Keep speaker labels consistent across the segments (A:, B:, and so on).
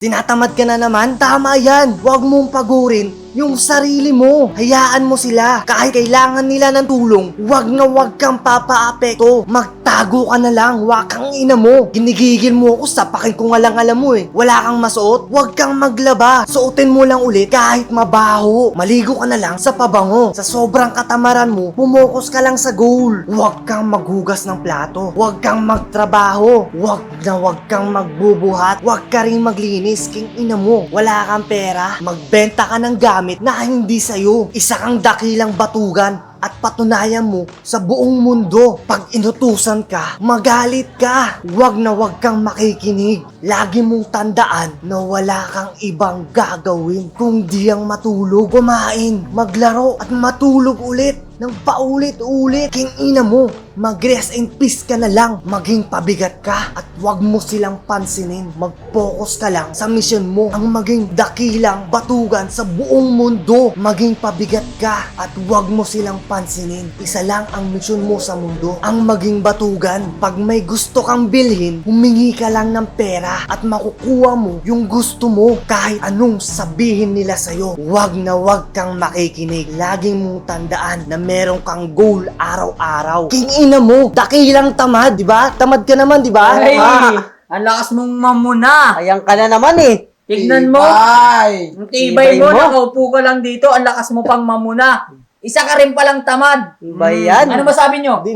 A: Tinatamad ka na naman? Tama yan! Huwag mong pagurin yung sarili mo. Hayaan mo sila. Kahit kailangan nila ng tulong, huwag kang papaapekto. Magtago ka na lang. Wakang ina mo. Ginigigil mo ako, sapakin ko nga lang alam mo eh. Wala kang masuot? Huwag kang maglaba. Suotin mo lang ulit kahit mabaho. Maligo ka na lang sa pabango. Sa sobrang katamaran mo, pumokos ka lang sa goal. Huwag kang maghugas ng plato. Huwag kang magtrabaho. Huwag kang magbubuhat. Huwag ka rin maglinis. King ina mo. Wala kang pera. Magbenta ka ng gamit na hindi sa'yo. Isa kang dakilang batugan at patunayan mo sa buong mundo. Pag inutusan ka, magalit ka. Huwag kang makikinig. Lagi mong tandaan na wala kang ibang gagawin kundi ang matulog, kumain, maglaro at matulog ulit ng paulit-ulit. King ina mo, mag-rest in peace ka na lang. Maging pabigat ka at wag mo silang pansinin. Mag-focus ka lang sa mission mo. Ang maging dakilang batugan sa buong mundo. Maging pabigat ka at wag mo silang pansinin. Isa lang ang mission mo sa mundo. Ang maging batugan. Pag may gusto kang bilhin, humingi ka lang ng pera at makukuha mo yung gusto mo kahit anong sabihin nila sa'yo. Wag kang makikinig. Laging mong tandaan na meron kang goal araw-araw. King ina mo, dakilang tamad, di ba? Tamad ka naman, di ba?
B: Ay, ang lakas mong mamuna.
A: Ayan ka na naman eh.
B: Tignan mo.
C: Ay!
B: Ang tibay mo, nakaupo ka lang dito, ang lakas mo pang mamuna. Isa ka rin palang tamad.
A: Ba yan?
B: Ano masabi nyo?
C: Hindi,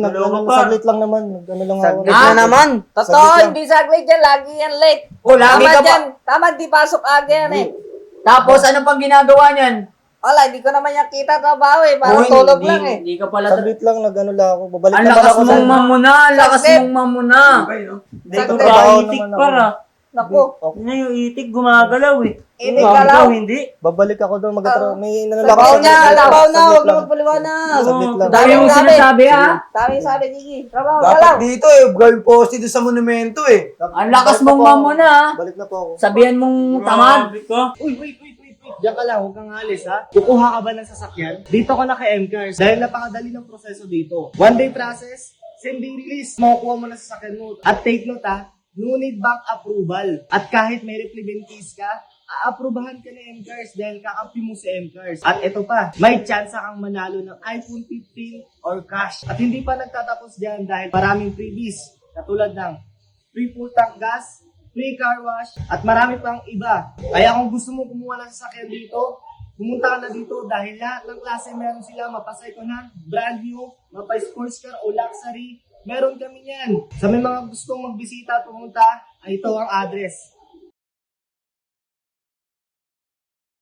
C: saglit lang naman. Ano lang ako.
A: Saglit na naman.
D: Totoo,
C: Saglit lang.
D: hindi saglit yan. Lagi yan late.
B: O, lagi
D: Tamad
B: ka pa.
D: yan. Tamad, di pasok aga yan eh.
B: Tapos, ano pang ginagawa niyan?
D: Wala, hindi ko naman yan kita trabaho eh. Parang tulog lang eh.
B: Hindi ka pala.
C: Saglit lang, nag-ano lang ako. Babalik
B: Ang
C: naman
B: lakas
C: ako sa...
B: mong mamuna, ang lakas
D: Saglit.
B: mong mamuna.
C: Dito
D: Saglit.
C: trabaho
E: Itik
C: naman ako.
E: para.
D: Naku,
E: Yun na yung itik, gumagalaw eh.
D: inig
C: Ikaw,
D: ka lang.
E: Ikaw hindi.
C: Babalik ako doon, mag-trabaho. May inano lang
D: Trabaho
C: ako.
D: niya, trabaho na. Huwag
C: Saglit
D: na
C: lang.
D: magpaliwanag.
C: Saglit lang.
B: Dami mong
D: Sabi.
B: sinasabi ha.
D: Sabi, Gigi. Trabaho ka
F: Dapat
D: lang.
F: dito eh, girl posted sa monumento eh.
B: Ang lakas
C: Balik na
B: mong
C: po ako.
B: mamuna ha.
C: Balik na po ako.
B: Sabihan mong tamad.
E: Grabe ka.
G: Wait. Diyan ka lang, huwag kang alis ha. Kukuha ka ba ng sasakyan? Dito ka na kay MCARS dahil napakadali ng proseso dito. One day process, same day release. Makukuha mo na sasakyan mo. At take note ha, no need bank approval. At kahit may replevant case ka, aaprubahan ka ni MCARS dahil kakampi mo si MCARS. At ito pa, may chance kang manalo ng iPhone 15 or cash. At hindi pa nagtatapos dyan dahil maraming freebies katulad ng free full tank gas, free car wash, at marami pang iba. Kaya kung gusto mo kumuha ng sasakyan dito, pumunta ka na dito dahil lahat ng klase meron sila, mapa-second hand, brand new, mapa-sports car o luxury, meron kami yan. Sa may mga gustong magbisita at pumunta, ay ito ang address.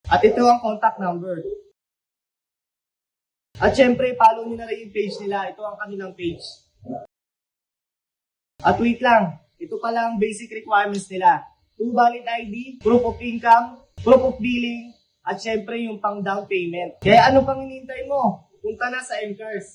G: At ito ang contact number. At syempre, follow nyo na rin yung page nila. Ito ang kanilang page. At wait lang, ito pala ang basic requirements nila. 2 valid ID, proof of income, proof of billing, at syempre yung pang down payment. Kaya ano pang hinihintay mo? Punta na sa MCARS.